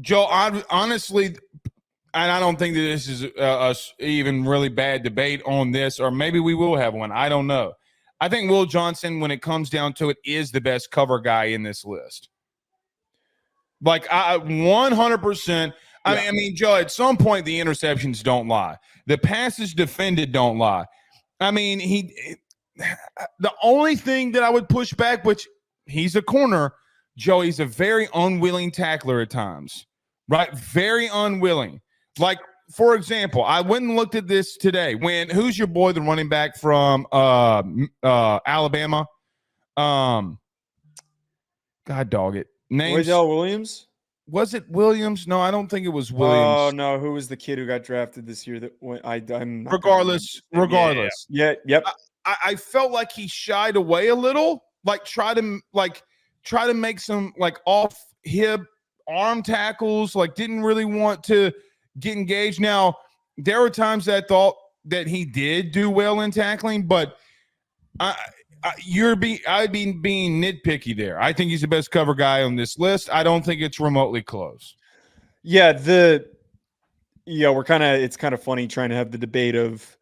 Joe, honestly, and I don't think that this is a even really bad debate on this, or maybe we will have one. I don't know. I think Will Johnson, when it comes down to it, is the best cover guy in this list. Like 100%. I mean, Joe, at some point the interceptions don't lie. The passes defended don't lie. I mean, the only thing that I would push back, which he's a corner, Joe, he's a very unwilling tackler at times, right? Very unwilling. Like, for example, I went and looked at this today. Who's your boy, the running back from Alabama? God dog it. Names. Williams? Was it Williams? No, I don't think it was Williams. Oh no, who was the kid who got drafted this year? That went, I'm not regardless. Yeah. Yep. I felt like he shied away a little, like try to make some like off hip arm tackles, like didn't really want to get engaged. Now, there were times that I thought that he did do well in tackling, but I'd be being nitpicky there. I think he's the best cover guy on this list. I don't think it's remotely close. Yeah, it's kind of funny trying to have the debate of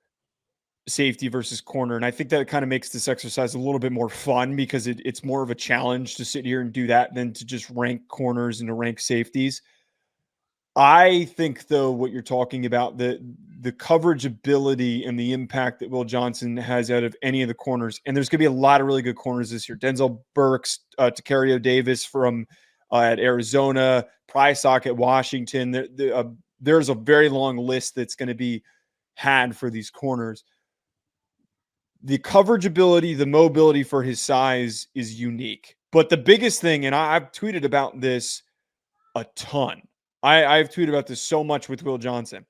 safety versus corner. And I think that kind of makes this exercise a little bit more fun because it's more of a challenge to sit here and do that than to just rank corners and to rank safeties. I think, though, what you're talking about, the coverage ability and the impact that Will Johnson has out of any of the corners, and there's going to be a lot of really good corners this year. Denzel Burks, Tacario Davis from at Arizona, Prysock at Washington. There's a very long list that's going to be had for these corners. The coverage ability, the mobility for his size is unique. But the biggest thing, and I've tweeted about this a ton, I've tweeted about this so much with Will Johnson.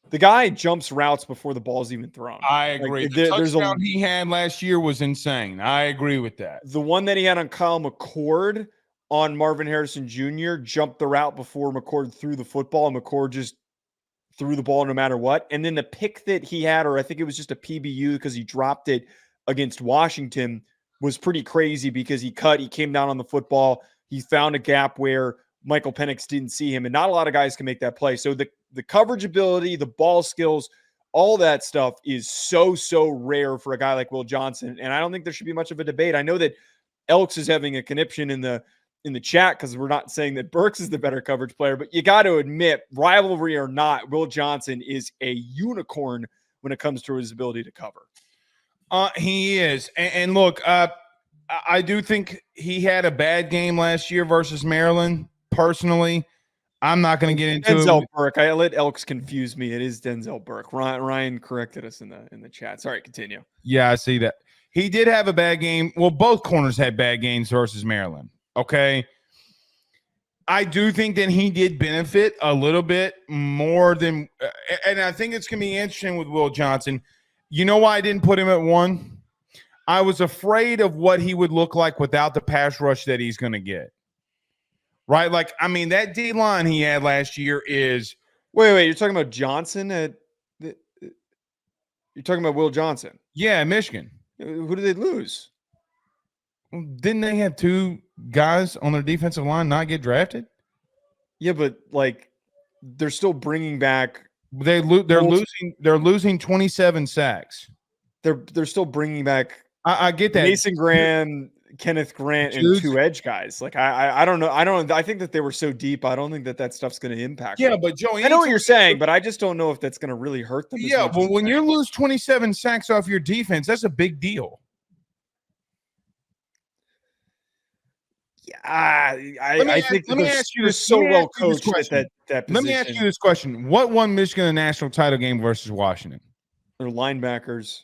The guy jumps routes before the ball's even thrown. I agree. The touchdown he had last year was insane. I agree with that. The one that he had on Kyle McCord on Marvin Harrison Jr. jumped the route before McCord threw the football, and McCord just threw the ball no matter what. And then the pick that he had, or I think it was just a PBU because he dropped it against Washington, was pretty crazy because he came down on the football. He found a gap where Michael Penix didn't see him, and not a lot of guys can make that play. So the coverage ability, the ball skills, all that stuff is so rare for a guy like Will Johnson. And I don't think there should be much of a debate. I know that Elks is having a conniption in the chat because we're not saying that Burks is the better coverage player, but you got to admit, rivalry or not, Will Johnson is a unicorn when it comes to his ability to cover. He is. And look, I do think he had a bad game last year versus Maryland. Personally, I'm not going to get into Denzel Burke. I let Elks confuse me. It is Denzel Burke. Ryan corrected us in the chat. Sorry, continue. Yeah, I see that. He did have a bad game. Well, both corners had bad games versus Maryland. Okay. I do think that he did benefit a little bit more than and I think it's going to be interesting with Will Johnson. You know why I didn't put him at 1? I was afraid of what he would look like without the pass rush that he's going to get. Right? Like, I mean, that D-line he had last year is... Wait. You're talking about Johnson? You're talking about Will Johnson? Yeah, Michigan. Who did they lose? Didn't they have 2 guys on their defensive line not get drafted? Yeah, but, like, they're still bringing back... They're losing 27 sacks. They're still bringing back... I get that. Mason Graham... Kenneth Grant and 2 edge guys. Like, I don't know. I think that they were so deep. I don't think that stuff's going to impact them. But Joe, I know what you're saying, but I just don't know if that's going to really hurt them. Yeah, well, when you lose 27 sacks off your defense, that's a big deal. Yeah, I think let me ask you this. So well coached at that position. Let me ask you this question: what won Michigan the national title game versus Washington? Their linebackers.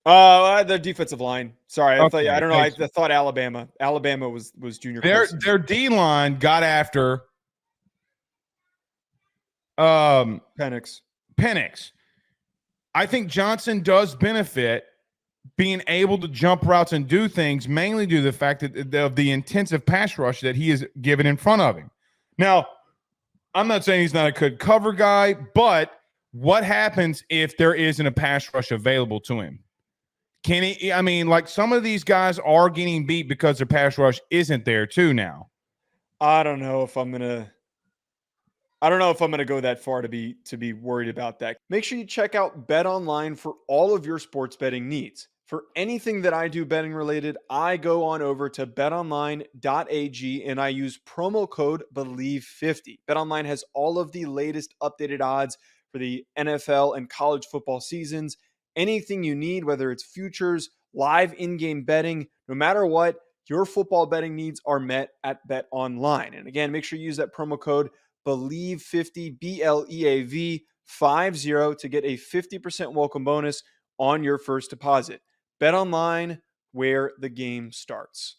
The defensive line. Sorry, Okay, I don't know. I thought Alabama. Alabama was junior. Their D line got after Penix. I think Johnson does benefit being able to jump routes and do things, mainly due to the fact that of the intensive pass rush that he is given in front of him. Now, I'm not saying he's not a good cover guy, but what happens if there isn't a pass rush available to him? Can he? I mean, like some of these guys are getting beat because their pass rush isn't there too now. I don't know if I'm gonna I don't know if I'm going to go that far to be worried about that. Make sure you check out Bet Online for all of your sports betting needs. For anything that I do betting related, I go on over to betonline.ag and I use promo code BELIEVE50. BetOnline has all of the latest updated odds for the NFL and college football seasons. Anything you need, whether it's futures, live in-game betting, no matter what, your football betting needs are met at BetOnline. And again, make sure you use that promo code BELIEVE50, BLEAV50 to get a 50% welcome bonus on your first deposit. Bet online, where the game starts.